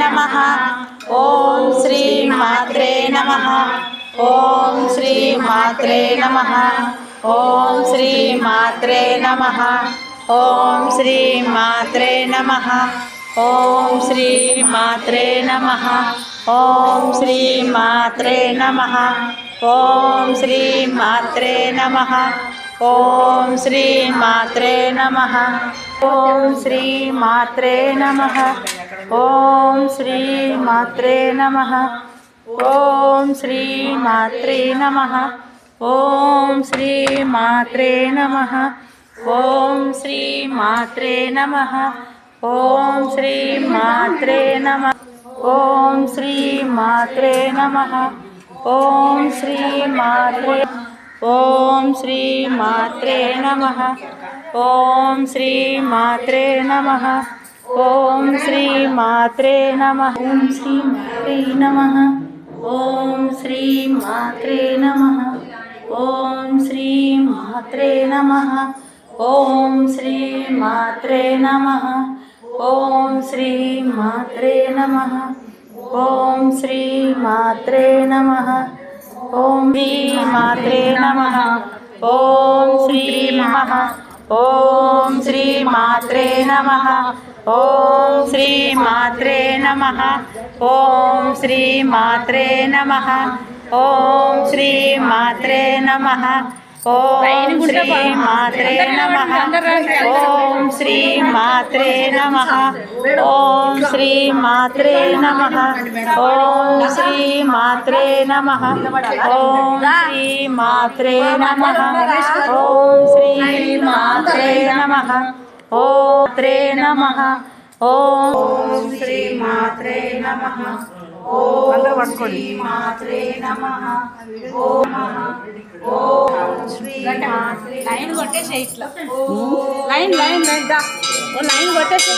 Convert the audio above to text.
नमः। ओम श्री मात्रे नमः। ओम श्री मात्रे नमः। ओम श्री मात्रे नमः। ओम श्री मात्रे नमः। ओम श्री मात्रे नमः। ओम श्री मात्रे नमः। ओम श्री मात्रे नमः। ओम श्री मात्रे नमः। ओम श्री मात्रे नमः। ओम श्री मात्रे नमः। ओम श्री मात्रे नमः। ओम श्री मात्रे नमः। ओम श्री मात्रे नमः। ओम श्री मात्रे नमः। ओम श्री मात्रे नमः। ओम श्री मात्रे ओम श्री मात्रे नमः। ओम श्री मात्रे नमः। ओम श्री मात्रे नमः। ओम श्री मात्रे नमः। ओम श्री मात्रे नमः। ओम श्री मात्रे नमः। ओम श्री मात्रे नमः। ओम श्री मात्रे नमः। ओम श्री मात्रे नमः। ओम श्री मात्रे नमः। ओम श्री नमः। ओम श्री मात्रे नमः। ओम श्री मात्रे नमः। ओम श्री मात्रे नमः। ओम श्री मात्रे नमः। ओम श्री मात्रे नमः। ओम श्री मात्रे नमः। ओम श्री मात्रे नमः। ओम श्री मात्रे नमः। ओम श्री मात्रे नमः। ओम श्री मात्रे नमः। ओम श्री नमः। ओम श्री मात्रे नमः। ओम श्री मात्रे नमः। ओम श्री मात्रे लाइन కొట్టేసే ఇట్లా లైన్ లైన్ లైన్ దా ఓ లైన్ కొట్టేసే